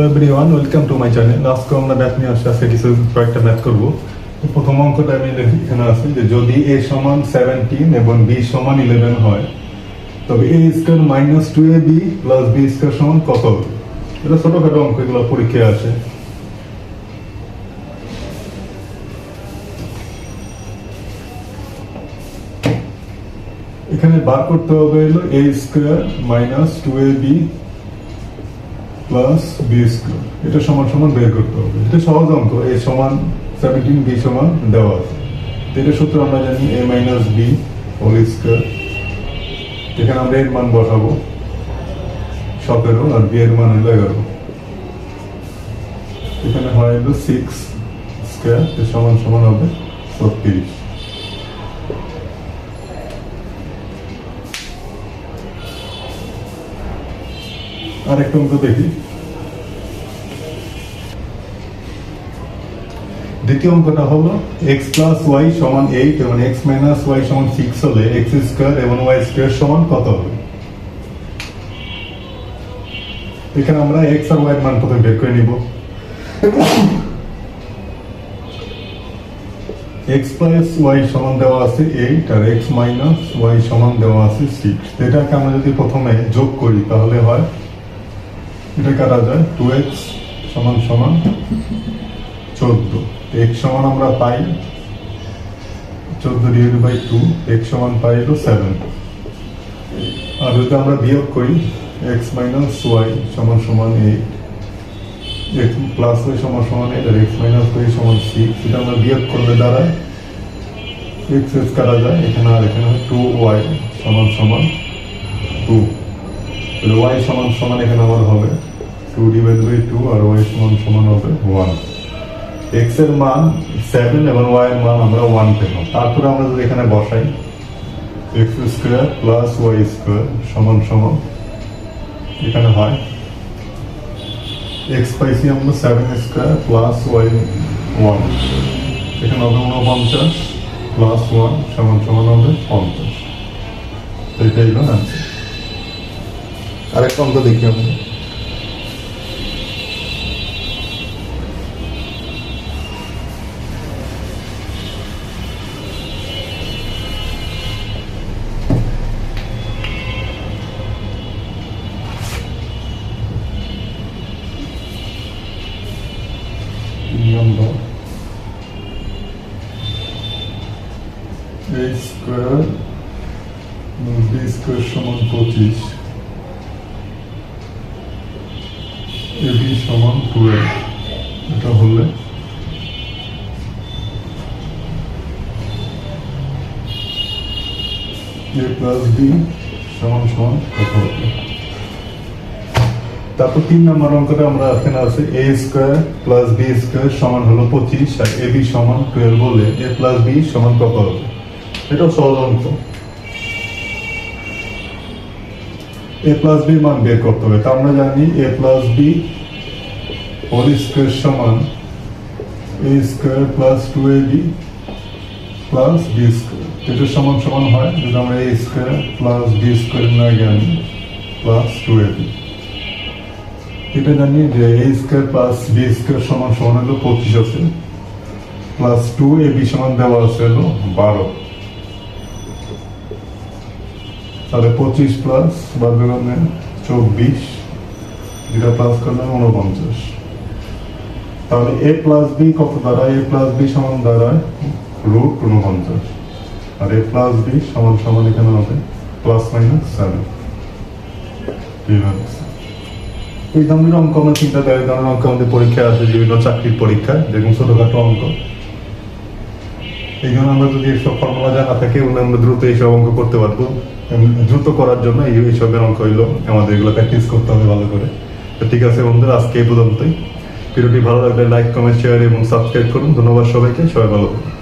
Everyone, welcome to my channel. আজকে আমরা math নিয়ে আসছি। আজকে কিছু কয়েকটা ম্যাথ করব। প্রথম অঙ্কটা আমি এখানে আছে যে যদি a সমান 17 এবং b সমান 11 হয় তবে a square minus 2ab plus b square সমান কত হবে? এটা ছোটখাটো অঙ্ক, এগুলো পরীক্ষায় আসে। এখানে বার করতে হবে হলো a square minus 2ab plus B square, এটা সমান সমান বের করতে হবে। এটা সহজ অঙ্ক। a সমান 17, b সমান দেওয়া আছে। এটা সূত্র আমরা জানি a minus b whole square. এখানে আমরা এর মান বসাবো 17 আর b এর মান হলো 11। এখানে হয় হলো 6 স্কয়ার, সমান সমান হবে 36। আরেকটা অঙ্ক দেখি। দ্বিতীয় অঙ্কটা হলো x প্লাস y সমান 8 এবং x মাইনাস y সমান 6 হলে x স্কয়ার এবং y স্কয়ার সমান কত হবে? এখানে আমরা x আর y এর মান প্রথমে বের করে নিব। x প্লাস y সমান দেওয়া আছে 8 আর x মাইনাস y সমান দেওয়া আছে 6। এটাকে আমরা যদি প্রথমে যোগ করি তাহলে হয়, এটা কাটা যায় 2x সমান সমান 14। x সমান আমরা পাই 14 ডিভাইডেড বাই 2, x সমান পাই হলো 7। আর যদি আমরা বিয়োগ করি x মাইনাস y সমান সমান 8, x প্লাস y সমান সমান 8 আর x মাইনাস y সমান 6, এটা আমরা বিয়োগ করলে দাঁড়ায় x কাটা যায় এখানে, আর এখানে হয় 2y সমান সমান 2। তাহলে y সমান সমান এখানে আমার হবে 2 ডিভাইডেড বাই 2 আর y সমান সমান হবে 1। x এর মান 7 এবং y এর মান আমরা 1 পেলাম। তারপরে আমরা যদি এখানে বসাই x square plus y square সমান সমান এখানে হয় x পাইছি আমরা 7 স্কয়ার প্লাস y 1, এখানে হবে 49 প্লাস 1 সমান সমান হবে 50। এটাই হলো আনসার। আরেকটা অঙ্ক দেখি আমরা। number a square b square সমান 25, ab সমান 12। এটা হলে a প্লাস b সমান সমান কত হবে? তারপর 3 নম্বর অঙ্কটা আমরা এখানে আছে a square plus b square সমান হলো 25 আর ab সমান 12 বলে a প্লাস b সমান কত হবে? এটা সহজ অঙ্ক। a প্লাস b মান বের করতে হবে। তা আমরা জানি a plus b whole square সমান a square plus 2ab plus b square. এটা সমান সমান হয় যদি আমরা a square plus b square না জানি প্লাস 2ab। এটা জানি যে a square plus b square সমান সমান হলো 25 আছে, প্লাস 2ab সমান দেওয়া আছে হলো 12। তাহলে 25 প্লাস 12 মানে 24, যেটা প্লাস করলে 49। তাহলে a প্লাস b কত দাঁড়ায়? a প্লাস b সমান দাঁড়ায় রুট 49 আর a প্লাস b সমান সমান এখানে হবে প্লাস মাইনাস 7। এই ধরনের অঙ্ক আমরা চিন্তা করি, ধরনের অঙ্ক আমাদের পরীক্ষায় আসে, বিভিন্ন চাকরির পরীক্ষায় যেরকম ছোটখাটো অঙ্ক। এই জন্য আমরা যদি এইসব ফর্মুলা জানা থাকে আমরা দ্রুত এইসব অঙ্ক করতে পারবো। দ্রুত করার জন্য এইসবের অঙ্ক হইলো আমাদের এগুলো প্র্যাকটিস করতে হবে ভালো করে। তো ঠিক আছে বন্ধুরা, আজকে এই পর্যন্তই। ভিডিওটি ভালো লাগলে লাইক, কমেন্ট, শেয়ার এবং সাবস্ক্রাইব করুন। ধন্যবাদ সবাইকে, সবাই ভালো থাকুন।